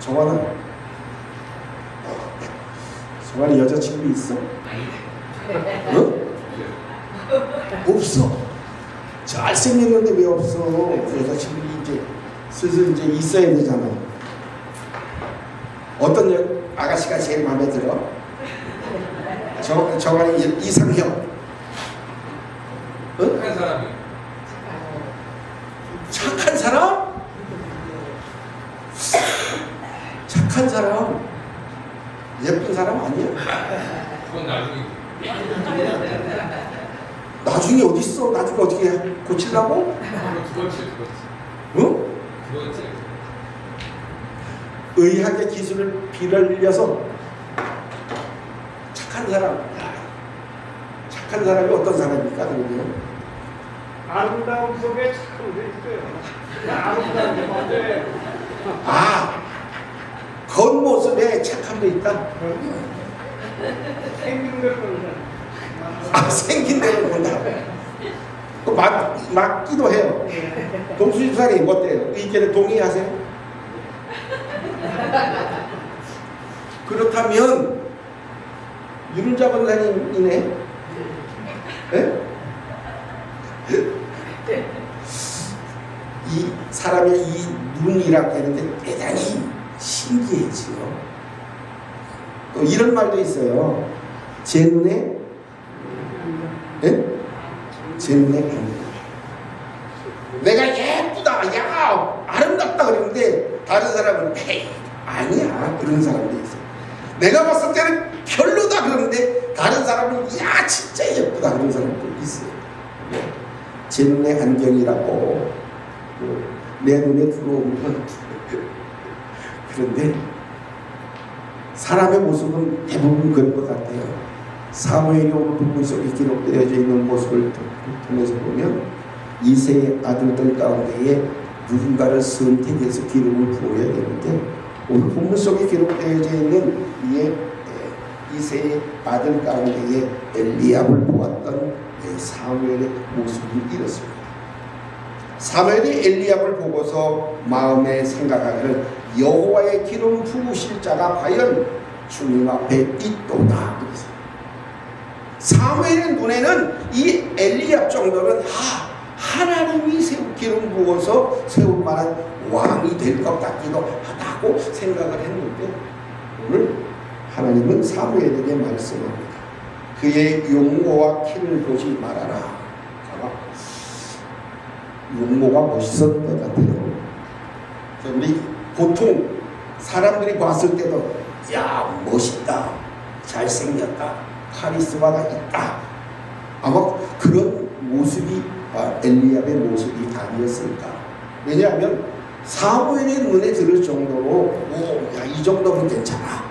정환아, 정환이 여자친구 있어? 응? 없어. 잘생겼는데 왜 없어? 여자친구 이제 슬슬 이제 있어야 되잖아. 어떤 아가씨가 제일 마음에 들어? 정환이 이상형. 응? 착한 사람이. 착한 사람? 착한 사람? 예쁜 사람 아니야? 그건 나중에. 나중에 어딨어? 나중에 어떻게 고치려고? 그거지. 응? 그거지. 의학의 기술을 빌려서 착한 사람, 착한 사람이 어떤 사람입니까? 그러면 아름다움 속에 착한 게 있어요. 아름다운 게 뭔데? 겉모습에 착함도 있다. 생긴 걸 본다. 생긴 대로 본다. 맞기도 해요. 동수집사님 어때요? 의견에 동의하세요? 그렇다면 윤자 권사님이네. 네? 이 사람의 이 눈이라고 하는데 대단히 신기해지요. 또 이런 말도 있어요. 제 눈에, 네? 제 눈에 반응이야. 내가 예쁘다, 야, 아름답다 그러는데 다른 사람은 에이, 아니야, 그런 사람도 있어요. 내가 봤을 때는 별로다 그러는데 다른 사람은 야, 진짜 예쁘다 그런 사람도 있어요. 제 눈에 안경이라고 내 눈에 들어오면 그런데 사람의 모습은 대부분 그런 것 같아요. 사무엘이 오늘 부분 속에 기록되어져 있는 모습을 통해서 보면 이세의 아들들 가운데에 누군가를 선택해서 기름을 부어야 되는데 오늘 본문 속에 기록되어져 있는 이세의 아들 가운데에 엘리압을 보았던 사무엘의 모습이 이렇습니다. 사무엘이 엘리압을 보고서 마음에 생각하기를 여호와의 기름 부으실 자가 과연 주님 앞에 있도다. 사무엘의 눈에는 이 엘리압 정도는 하나님이 기름 부어서 세울 만한 왕이 될 것 같기도 하다고 생각을 했는데 오늘 하나님은 사무엘에게 말씀합니다. 그의 용모와 키를 보지 말아라. 용모가 멋있었던 것 같아요. 우리 보통 사람들이 봤을 때도 야, 멋있다, 잘생겼다, 카리스마가 있다. 아마 그런 모습이 엘리압의 모습이 아니었을까. 왜냐하면 사무엘의 눈에 들을 정도로 야, 이 정도면 괜찮아,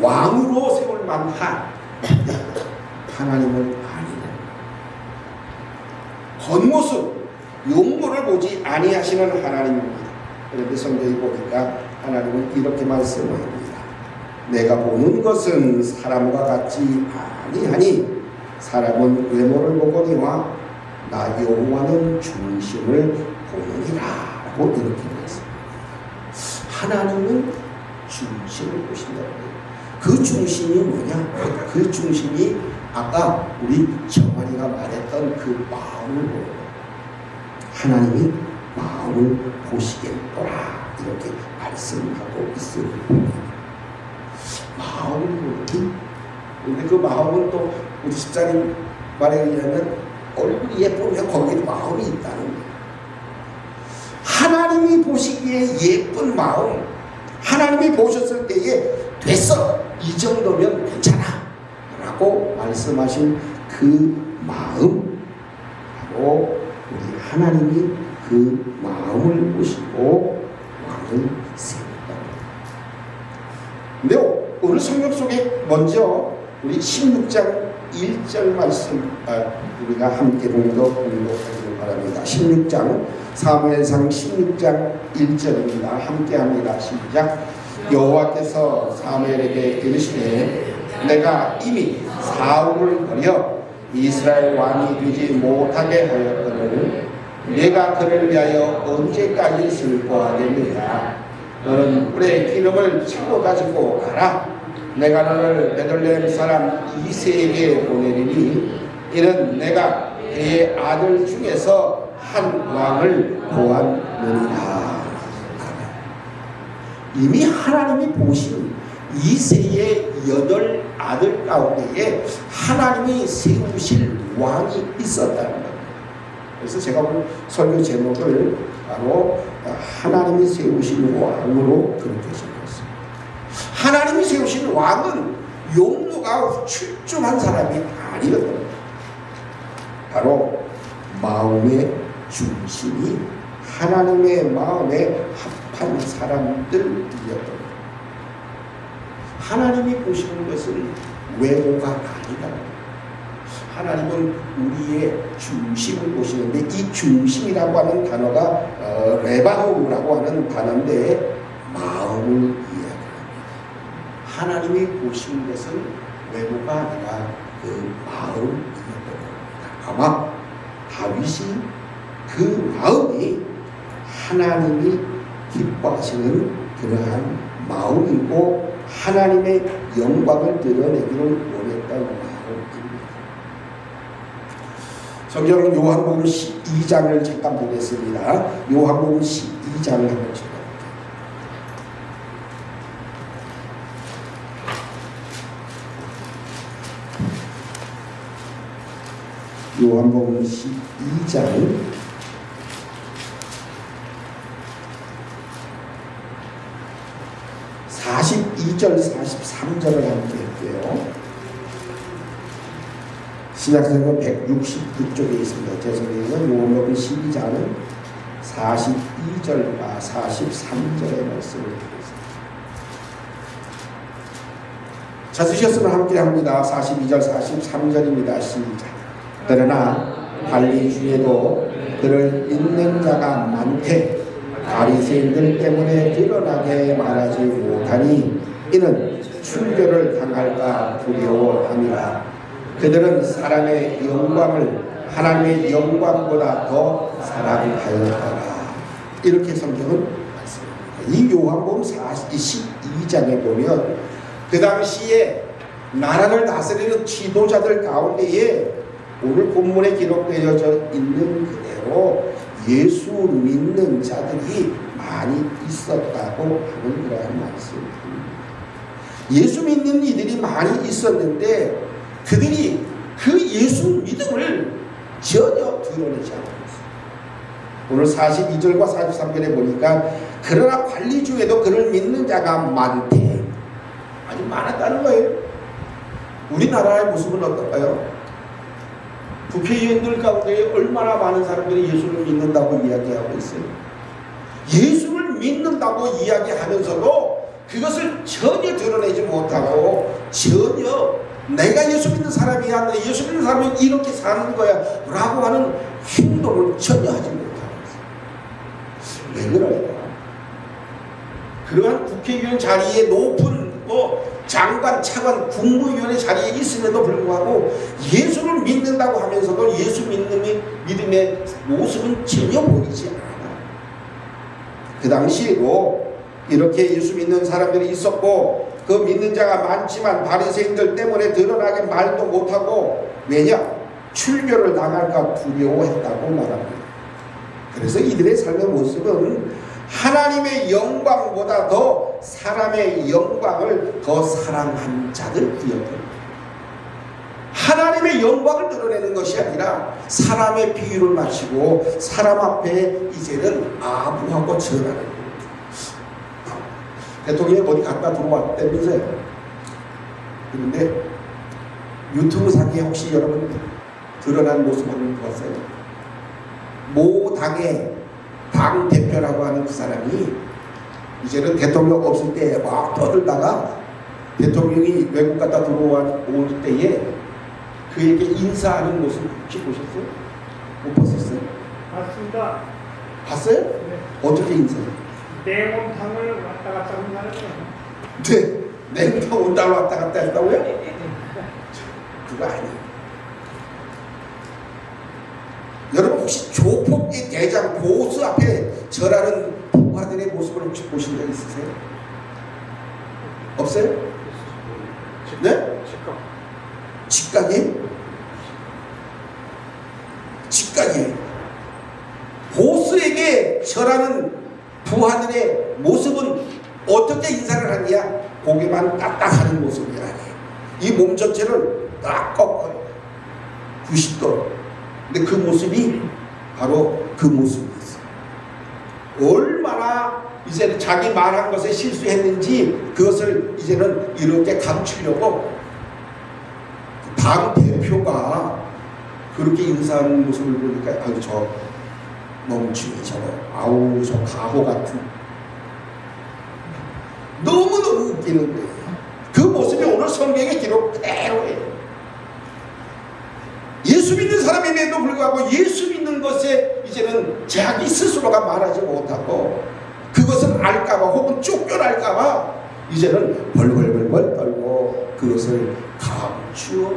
왕으로 세울 만한 하나님은 아니네. 겉모습, 용모를 보지 아니하시는 하나님입니다. 그런데 성경에 보니까 하나님은 이렇게 말씀합니다. 내가 보는 것은 사람과 같지 아니하니 사람은 외모를 보거니와 나 여호와는 중심을 보느니라 라고 이렇게 말씀합니다. 하나님은 중심을 보신다고 해요. 그 중심이 뭐냐? 그 중심이 아까 우리 정환이가 말했던 그 마음을 보는, 하나님이 마음을 보시겠더라 이렇게 말씀하고 있습니다. 마음을 보기. 근데 그 마음은 또 우리 집사님 말에 의하면 얼굴이 예쁘면 거기에 마음이 있다는 거예요. 하나님이 보시기에 예쁜 마음, 하나님이 보셨을 때에 됐어, 이 정도면 괜찮아 라고 말씀하신 그 마음, 바로 우리 하나님이 그 마음을 보시고 왕을 세웠다. 근데 오늘 성경 속에 먼저 우리 16장 1절 말씀 우리가 함께 공독하기를 바랍니다. 16장 사무엘상 16장 1절입니다. 함께 합니다. 시작. 여호와께서 사무엘에게 이르시되 내가 이미 사울을 버려 이스라엘 왕이 되지 못하게 하였거늘 내가 그를 위하여 언제까지 슬퍼하겠느냐. 너는 꿀의 기름을 채워 가지고 가라. 내가 너를 베들레헴 사람 이새에게 보내리니 이는 내가 그의 아들 중에서 한 왕을 보았느니라. 이미 하나님이 보신 이새의 8 아들 가운데에 하나님이 세우실 왕이 있었다는 겁니다. 그래서 제가 오늘 설교 제목을 바로 하나님이 세우신 왕으로 그렇게 적었습니다. 하나님이 세우신 왕은 용모가 출중한 사람이 아니거든요. 바로 마음의 중심이 하나님의 마음에 합한 사람들이었던 하나님이 보시는 것은 외모가 아니다. 하나님은 우리의 중심을 보시는데 이 중심이라고 하는 단어가 레바노라고 하는 단어인데 마음을 이야기합니다. 하나님이 보시는 것은 외모가 아니라 그 마음이었던 겁니다. 아마 다윗이 그 마음이 하나님이 기뻐하시는 그러한 마음이고 하나님의 영광을 드러내기를 원했던 마음입니다. 성경은 요한복음 12장을 잠깐 보겠습니다. 요한복음 12장을 한번 쳐볼게요. 요한복음 12장 42절 43절을 함께 할게요. 신약성경 169쪽에 있습니다. 죄송해요. 요한복음 12장은 42절과 43절의 말씀을 드리겠습니다. 찾으셨으면 함께 합니다. 42절 43절입니다. 시작. 그러나 관리 중에도 그를 믿는 자가 많되 바리새인들 때문에 드러나게 말하지 못하니 이는 순교를 당할까 두려워함이라. 그들은 사람의 영광을 하나님의 영광보다 더 사랑하였더라. 이렇게 성경은 말씀합니다. 이 요한복음 12장에 보면 그 당시에 나라를 다스리는 지도자들 가운데에 오늘 본문에 기록되어져 있는 그대로 예수 믿는 자들이 많이 있었다고 하는 그러한 말씀입니다. 예수 믿는 이들이 많이 있었는데 그들이 그 예수 믿음을 전혀 드러내지 않고 있어요. 오늘 42절과 43절에 보니까 그러나 관리 중에도 그를 믿는 자가 많대. 아주 많았다는 거예요. 우리나라의 모습은 어떨까요? 국회의원들 가운데 얼마나 많은 사람들이 예수를 믿는다고 이야기하고 있어요. 예수를 믿는다고 이야기하면서도 그것을 전혀 드러내지 못하고 전혀 내가 예수 믿는 사람이야, 예수 믿는 사람은 이렇게 사는 거야 라고 하는 행동을 전혀 하지 못하고 있어요. 왜 그럴까? 그러한 국회의원 자리에 높은 장관, 차관, 국무위원회 자리에 있음에도 불구하고 예수를 믿는다고 하면서도 예수 믿음의 모습은 전혀 보이지 않아. 그 당시에도 이렇게 예수 믿는 사람들이 있었고 그 믿는 자가 많지만 바리새인들 때문에 드러나게 말도 못하고 왜냐? 출교를 당할까 두려워했다고 말합니다. 그래서 이들의 삶의 모습은 하나님의 영광보다 더 사람의 영광을 더 사랑한 자들이었던 하나님의 영광을 드러내는 것이 아니라 사람의 비유를 마치고 사람 앞에 이제는 아부하고 전하는 거예요. 대통령이 어디 갔다 들어왔다면서요. 그런데 유튜브 상에 혹시 여러분 드러난 모습 한번 봤어요? 모 당의 당 대표라고 하는 그 사람이 이제는 대통령 없을 때 막 떠들다가 대통령이 외국 갔다 들어올 때에 그에게 인사하는 모습 혹시 보셨어요? 못 봤었어요? 맞습니다. 봤어요? 네. 어떻게 인사해요? 냉온탕을 왔다 갔다 하는 사람이에요. 네, 냉탕 온다고 왔다 갔다 했다고요? 그거 아니에요. 여러분 혹시 조폭의 대장 보스 앞에 절하는 부하들의 모습을 혹시 보신 적 있으세요? 없어요? 네? 직각이? 직각이. 보스에게 절하는 부하들의 모습은 어떻게 인사를 하느냐? 고개만 딱딱하는 모습이 아니에요. 이 몸 전체를 딱 꺾어요. 90도. 근데 그 모습이 바로 그 모습이었어요. 얼마나 이제는 자기 말한 것에 실수했는지 그것을 이제는 이렇게 감추려고 당 대표가 그렇게 인사하는 모습을 보니까 아유 저 멍충이 저거 아우 저 가호 같은 너무너무 웃기는 거예요. 그 모습이 오늘 성경에 기록 그대로예요. 예수 믿는 사람임에도 불구하고 예수 믿는 것에 이제는 자기 스스로가 말하지 못하고 그것을 알까봐 혹은 쫓겨날까봐 이제는 벌벌벌벌 떨고 그것을 감추어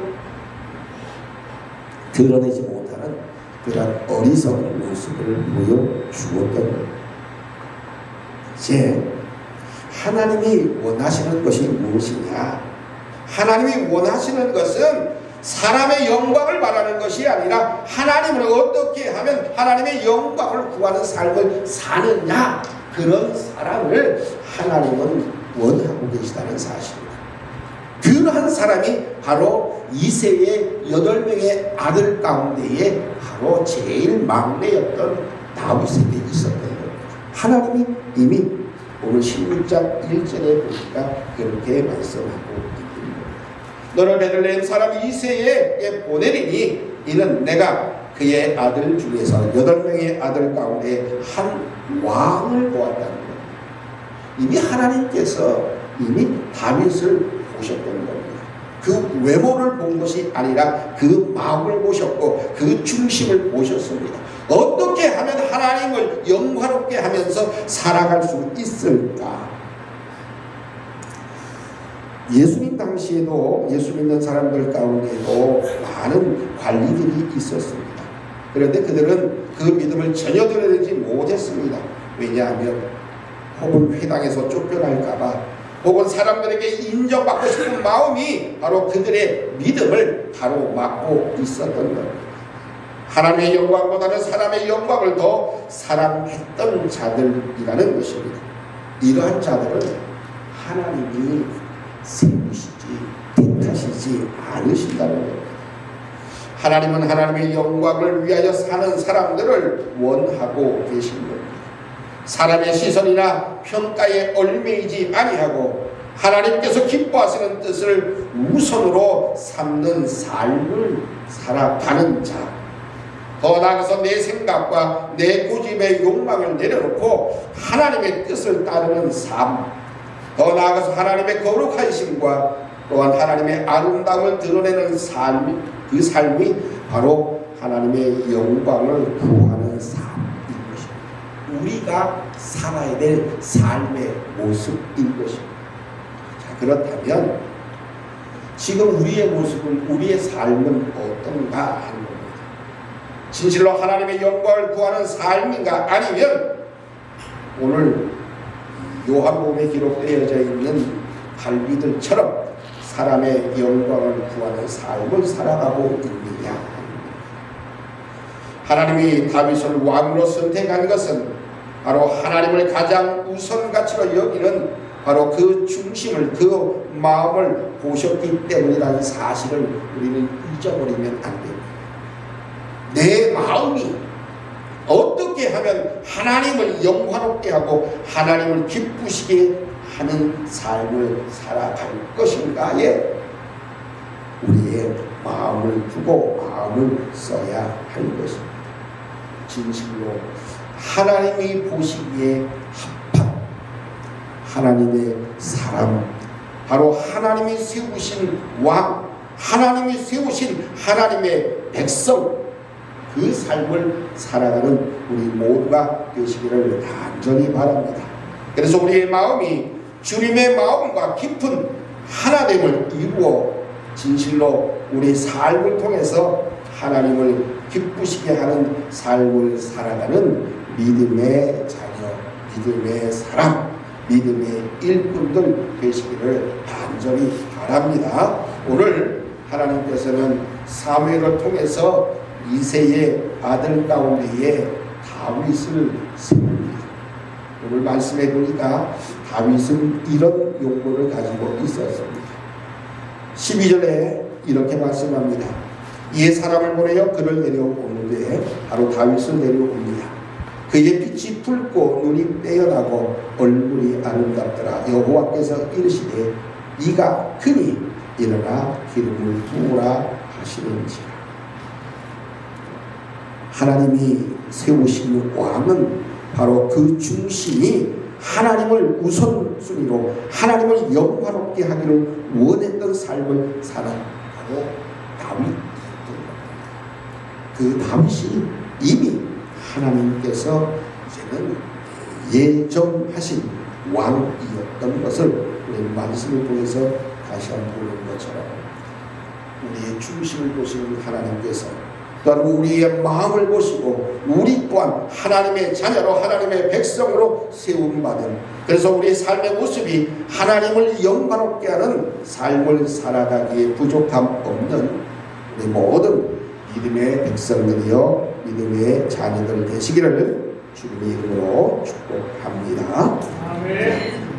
드러내지 못하는 그런 어리석은 모습을 보여주었던 겁니다. 이제 하나님이 원하시는 것이 무엇이냐? 하나님이 원하시는 것은 사람의 영광을 바라는 것이 아니라 하나님을 어떻게 하면 하나님의 영광을 구하는 삶을 사느냐, 그런 사람을 하나님은 원하고 계시다는 사실입니다. 그러한 사람이 바로 이새의 8명의 아들 가운데에 바로 제일 막내였던 다윗에게 있었던 겁니다. 하나님이 이미 오늘 16장 1절에 보니까 그렇게 말씀하고 너를 베들레헴 사람 이새에게 보내리니 이는 내가 그의 아들 중에서 8명의 아들 가운데 한 왕을 보았다는 겁니다. 이미 하나님께서 이미 다윗을 보셨던 겁니다. 그 외모를 본 것이 아니라 그 마음을 보셨고 그 중심을 보셨습니다. 어떻게 하면 하나님을 영화롭게 하면서 살아갈 수 있을까? 예수님 당시에도 예수 믿는 사람들 가운데도 많은 관리들이 있었습니다. 그런데 그들은 그 믿음을 전혀 드러내지 못했습니다. 왜냐하면 혹은 회당에서 쫓겨날까봐 혹은 사람들에게 인정받고 싶은 마음이 바로 그들의 믿음을 가로막고 있었던 겁니다. 하나님의 영광보다는 사람의 영광을 더 사랑했던 자들이라는 것입니다. 이러한 자들은 하나님이 세우시지 택하시지 않으신다는 겁니다. 하나님은 하나님의 영광을 위하여 사는 사람들을 원하고 계신 겁니다. 사람의 시선이나 평가에 얽매이지 아니하고 하나님께서 기뻐하시는 뜻을 우선으로 삼는 삶을 살아가는 자, 더 나아가서 내 생각과 내 고집의 욕망을 내려놓고 하나님의 뜻을 따르는 삶, 더 나아가서 하나님의 거룩하심과 또한 하나님의 아름다움을 드러내는 삶, 그 삶이 바로 하나님의 영광을 구하는 삶인 것입니다. 우리가 살아야 될 삶의 모습인 것입니다. 자, 그렇다면 지금 우리의 모습은, 우리의 삶은 어떤가 하는 겁니다. 진실로 하나님의 영광을 구하는 삶인가, 아니면 오늘 요한복음에 기록되어져 있는 갈비들처럼 사람의 영광을 구하는 삶을 살아가고 있느냐. 하나님이 다윗을 왕으로 선택한 것은 바로 하나님을 가장 우선 가치로 여기는 바로 그 중심을, 그 마음을 보셨기 때문이라는 사실을 우리는 잊어버리면 안 됩니다. 내 마음이 어떻게 하면 하나님을 영화롭게 하고 하나님을 기쁘시게 하는 삶을 살아갈 것인가에 우리의 마음을 두고 마음을 써야 할 것입니다. 진실로 하나님이 보시기에 합한 하나님의 사람, 바로 하나님이 세우신 왕, 하나님이 세우신 하나님의 백성, 그 삶을 살아가는 우리 모두가 되시기를 간절히 바랍니다. 그래서 우리의 마음이 주님의 마음과 깊은 하나됨을 이루어 진실로 우리 삶을 통해서 하나님을 기쁘시게 하는 삶을 살아가는 믿음의 자녀 믿음의 사람, 믿음의 일꾼들 되시기를 간절히 바랍니다. 오늘 하나님께서는 사무엘을 통해서 이새의 아들 가운데에 다윗을 세웁니다. 오늘 말씀해 보니까 다윗은 이런 용모를 가지고 있었습니다. 12절에 이렇게 말씀합니다. 이에 사람을 보내어 그를 내려오는데 바로 다윗을 내려옵니다. 그의 빛이 붉고 눈이 빼어나고 얼굴이 아름답더라. 여호와께서 이르시되 네가 크니 일어나 기름을 부으라 하시는지라. 하나님이 세우신 왕은 바로 그 중심이 하나님을 우선순위로 하나님을 영화롭게 하기를 원했던 삶을 사는 바로 다윗이었던 겁니다. 그 다윗이 이미 하나님께서 이제는 예정하신 왕이었던 것을 우리 말씀을 통해서 다시 한번 보는 것처럼 우리의 중심을 보시는 하나님께서 또한 우리의 마음을 보시고 우리 또한 하나님의 자녀로 하나님의 백성으로 세움받은, 그래서 우리의 삶의 모습이 하나님을 영광롭게 하는 삶을 살아가기에 부족함 없는 우리 모든 믿음의 백성들이여 믿음의 자녀들 되시기를 주님의 이름으로 축복합니다. 아멘.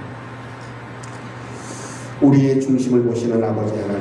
우리의 중심을 보시는 아버지 하나님,